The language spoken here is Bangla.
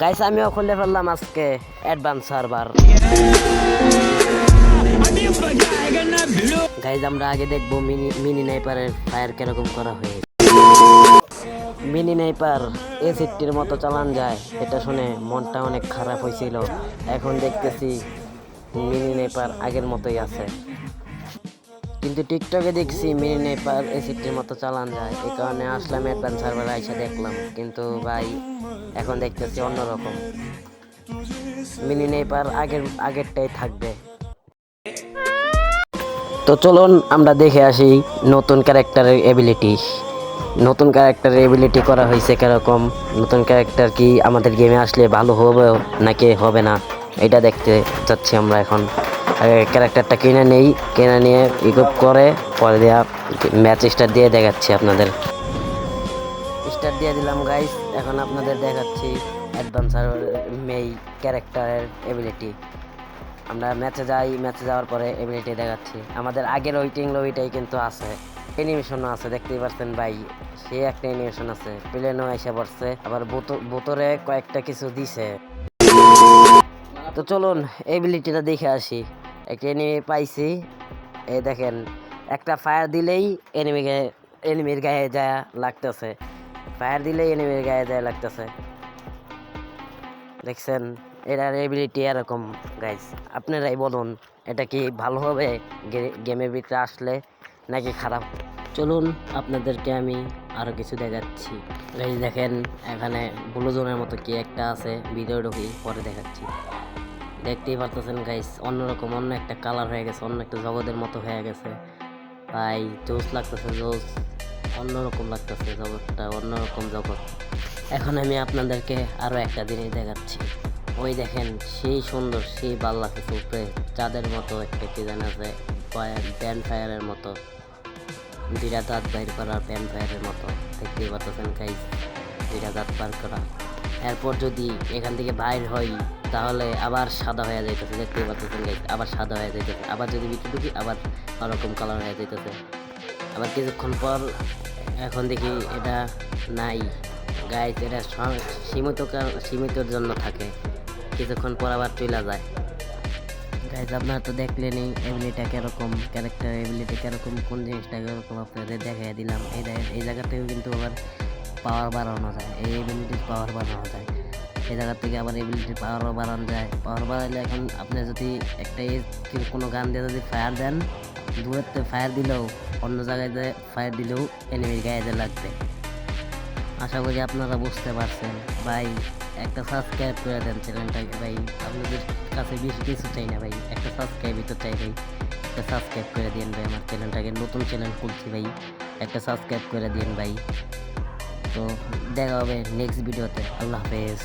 গাইস আমিও খুলে ফেললাম আজকে অ্যাডভান্স সার্ভার। গাইস আমরা আগে দেখবো মিনি নাইপারের ফায়ার কিরকম করা হয়েছে। মিনি নাইপার এসিডটির মতো চালান যায়, এটা শুনে মনটা অনেক খারাপ হয়েছিল। এখন দেখতেছি মিনি নাইপার আগের মতোই আছে, কিন্তু টিকটকে দেখছি মিনি নেপার এসিডটির মতো চালান যায়, এই কারণে আসলাম অ্যাডভান্স সার্ভারে আইসা দেখলাম। কিন্তু ভাই এখন দেখতেছি অন্যরকম, মিনি নেপার আগেরটাই থাকবে। তো চলুন আমরা দেখে আসি নতুন ক্যারেক্টারের এবিলিটি। নতুন ক্যারেক্টারের এবিলিটি করা হয়েছে কিরকম, নতুন ক্যারেক্টার কি আমাদের গেমে আসলে ভালো হবে নাকি হবে না, এটা দেখতে যাচ্ছি আমরা এখন। ক্যারেক্টারটা কিনে নেই, কিনে নিয়ে ইকুইপ করে পরে দেওয়া ম্যাচ স্টার্ট দিয়ে দেখাচ্ছি আপনাদের। স্টার্ট দিয়ে দিলাম গাইস, এখন আপনাদের দেখাচ্ছি অ্যাডভান্সার মেই ক্যারেক্টারের এবিলিটি। আমরা ম্যাচে যাই, ম্যাচে যাওয়ার পরে এবিলিটি দেখাচ্ছি। আমাদের আগের ওয়েটিং লবিটাই কিন্তু আছে, অ্যানিমেশনও আছে, দেখতেই পাচ্ছেন ভাই, সে একটা অ্যানিমেশন আছে, প্লেনও এসে পড়ছে, আবার বোতরে কয়েকটা কিছু দিছে। তো চলুন এবিলিটিটা দেখে আসি। একটা এনিমি পাইছি, এই দেখেন একটা ফায়ার দিলেই এনিমির গায়ে যায় লাগতেছে, ফায়ার দিলেই এনিমির গায়ে যায় লাগতেছে, দেখছেন? এটার এবিলিটি এরকম গাইস, আপনারাই বলুন এটা কি ভালো হবে গেমের ভিতরে আসলে নাকি খারাপ। চলুন আপনাদেরকে আমি আরো কিছু দেখাচ্ছি। গাইস দেখেন এখানে ব্লু জোনের মতো কি একটা আছে, ভিডিও ঢুকি পরে দেখাচ্ছি। দেখতেই পারতেছেন গাইস, অন্যরকম অন্য একটা কালার হয়ে গেছে, অন্য একটা জগতের মতো হয়ে গেছে ভাই, জোস লাগতেছে, জোস অন্যরকম লাগতেছে, জগৎটা অন্যরকম জগৎ। এখন আমি আপনাদেরকে আরো একটা জিনিস দেখাচ্ছি, ওই দেখেন সেই সুন্দর, সেই ভালো লাগতেছে, উপরে চাঁদের মতো একটা কি জানা আছে, ব্যান্ড ফায়ারের মতো, দুইটা দাঁত বাইর করা ব্যান্ড ফায়ারের মতো, দেখতেই পাচ্ছেন গাইস, দুইটা দাঁত বার করা। এরপর যদি এখান থেকে বাইর হই তাহলে আবার সাদা হয়ে যাইতেছে, দেখতেই পাচ্ছেন গাইস, আবার সাদা হয়ে যাইতেছে, আবার যদি ভিতরে ঢুকি আবার ওরকম কালার হয়ে যাইতেছে, আবার কিছুক্ষণ পর এখন দেখি এটা নাই গাইস, এটা সীমিতর জন্য থাকে, কিছুক্ষণ পর আবার চলে যায়। গাইস আপনারা তো দেখলেনই এবিলিটিটা কিরকম, ক্যারেক্টার এবিলিটি কিরকম, কোন জিনিসটা কিরকম আপনাদের দেখাই দিলাম। এই জায়গা থেকেও কিন্তু আবার পাওয়ার বাড়ানো যায়, এই এবিলিটির পাওয়ার বাড়ানো যায়, এই জায়গা থেকে আবার এবিলিটির পাওয়ারও বাড়ানো যায়। পাওয়ার বাড়াইলে এখন আপনি যদি একটা কোনো গান দিয়ে যদি ফায়ার দেন, দূরের থেকে ফায়ার দিলেও, অন্য জায়গায় যে ফায়ার দিলেও এনিমির গায়ে যে লাগবে। আশা করি আপনারা বুঝতে পারছেন ভাই, একটা সাবস্ক্রাইব করে দেন চ্যানেলটাকে ভাই, আপনাদের কাছে বেশি কিছু চাই না ভাই, একটা সাবস্ক্রাইবই তো চাই ভাই, একটা সাবস্ক্রাইব করে দিন ভাই আমার চ্যানেলটাকে, নতুন চ্যানেল খুলছি ভাই, একটা সাবস্ক্রাইব করে দিন ভাই। তো দেখা হবে নেক্সট ভিডিওতে, আল্লাহ হাফেজ।